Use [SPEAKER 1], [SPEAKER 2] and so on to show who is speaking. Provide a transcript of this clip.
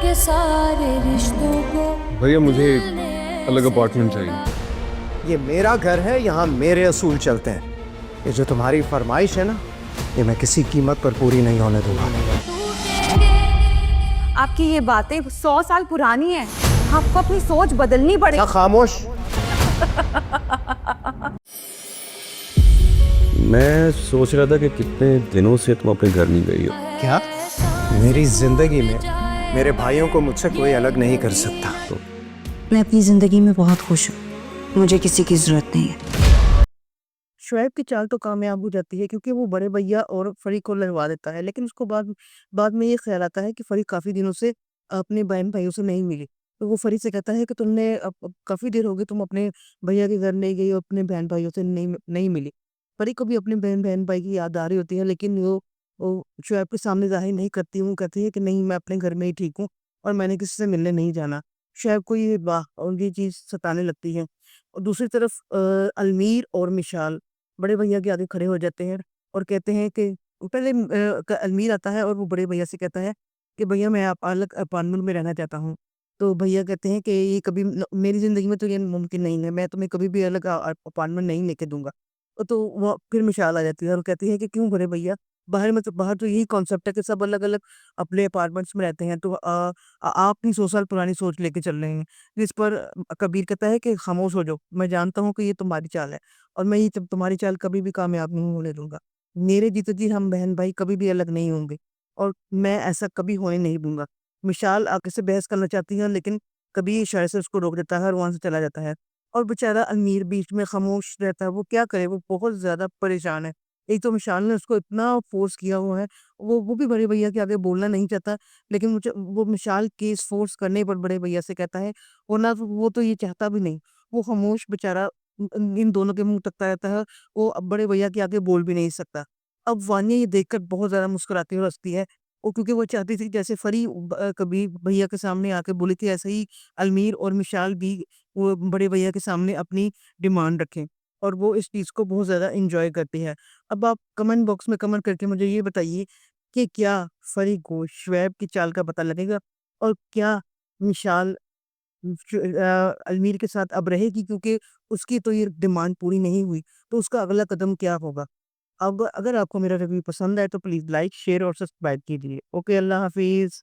[SPEAKER 1] के सारे रिश्तों को
[SPEAKER 2] भैया मुझे
[SPEAKER 1] दिल ने
[SPEAKER 2] अलग
[SPEAKER 1] ऐसे
[SPEAKER 2] अपार्टमेंट
[SPEAKER 1] जोड़ा।
[SPEAKER 2] चाहिए।
[SPEAKER 3] ये मेरा घर है, यहाँ मेरे असूल चलते हैं। ये जो तुम्हारी फरमाइश है ना, ये मैं किसी कीमत पर पूरी नहीं होने दूंगा।
[SPEAKER 4] आपकी ये बातें 100 साल पुरानी हैं। आपको अपनी सोच बदलनी
[SPEAKER 3] क्या
[SPEAKER 4] पड़ेगी।
[SPEAKER 3] खामोश।
[SPEAKER 5] मैं सोच रहा था कि कितने दिनों से तुम अपने घर नहीं गई हो।
[SPEAKER 3] क्या? मेरी जिंदगी में मेरे भाइयों को मुझसे कोई अलग नहीं कर सकता। तो
[SPEAKER 6] मैं अपनी ज़िंदगी में बहुत खुश हूँ। मुझे किसी की ज़रूरत नहीं है।
[SPEAKER 7] शुएब की चाल तो कामयाब हो जाती है क्योंकि वो बड़े भैया और फरी को लड़वा देता है, लेकिन उसको बाद बाद में ये ख्याल आता है कि फरी काफ़ी दिनों से अपने बहन भाइयों से नहीं मिली। तो वो फरी से कहता है कि तुमने अब काफ़ी देर हो गई, तुम अपने भैया के घर नहीं गई और अपने बहन भाइयों से नहीं मिली। फरी को भी अपने बहन भाई की याद आ रही होती है, लेकिन वो शुएब के सामने ज़ाहिर नहीं करती। वो कहती है कि नहीं, मैं अपने घर में ही ठीक हूँ और मैंने किसी से मिलने नहीं जाना। शुएब को ये चीज़ सताने लगती है। और दूसरी तरफ अलमीर और मिशाल बड़े भैया के आगे खड़े हो जाते हैं और कहते हैं कि पहले अलमीर आता है और वो बड़े भैया से कहता है कि भैया मैं आप अलग अपार्टमेंट में रहना चाहता हूँ। तो भैया कहते हैं कि ये कभी मेरी ज़िंदगी में तो ये मुमकिन नहीं है, मैं तुम्हें कभी भी अलग अपार्टमेंट नहीं लेके दूंगा। तो वो फिर मिसाल आ जाती है और कहती है कि क्यों बड़े भैया, बाहर तो यही कॉन्सेप्ट है कि सब अलग अलग अपने अपार्टमेंट्स में रहते हैं। तो आप ही 100 साल पुरानी सोच लेके चल रहे हैं। जिस पर कबीर कहता है कि खामोश हो जाओ, मैं जानता हूँ कि ये तुम्हारी चाल है और मैं ये तुम्हारी चाल कभी भी कामयाब नहीं होने दूंगा। मेरे जीते जी हम बहन भाई कभी भी अलग नहीं होंगे और मैं ऐसा कभी होने नहीं दूंगा। मिसाल आगे से बहस करना चाहती है, लेकिन कबीर इशारे से उसको रोक देता है और वहां से चला जाता है। और बेचारा अमीर बीच में खामोश रहता है। वो क्या करे, वो बहुत ज्यादा परेशान है। एक तो मिसाल ने उसको इतना फोर्स किया हुआ है, वो भी बड़े भैया के आगे बोलना नहीं चाहता, लेकिन मुझे वो मिसाल के इस फोर्स करने पर बड़े भैया से कहता है, वरना वो तो ये चाहता भी नहीं। वो खामोश बेचारा इन दोनों के मुँह तकता रहता है, वो अब बड़े भैया के आगे बोल भी नहीं सकता। अब वानिया ये देखकर बहुत ज़्यादा मुस्कुराती है और हँसती है। वो क्योंकि वो चाहती थी जैसे फरी कभी भैया के सामने आके बोली थी, ऐसे ही अलमीर और मिशाल भी वो बड़े भैया के सामने अपनी डिमांड रखें और वो इस चीज़ को बहुत ज़्यादा एन्जॉय करती है। अब आप कमेंट बॉक्स में कमेंट करके मुझे ये बताइए कि क्या फरी को शुएब की चाल का पता लगेगा और क्या मिशाल अलमीर के साथ अब रहेगी, क्योंकि उसकी तो ये डिमांड पूरी नहीं हुई, तो उसका अगला कदम क्या होगा? अब अगर आपको मेरा रिव्यू पसंद आए तो प्लीज़ लाइक, शेयर और सब्सक्राइब कीजिए। ओके, अल्लाह हाफ़िज़।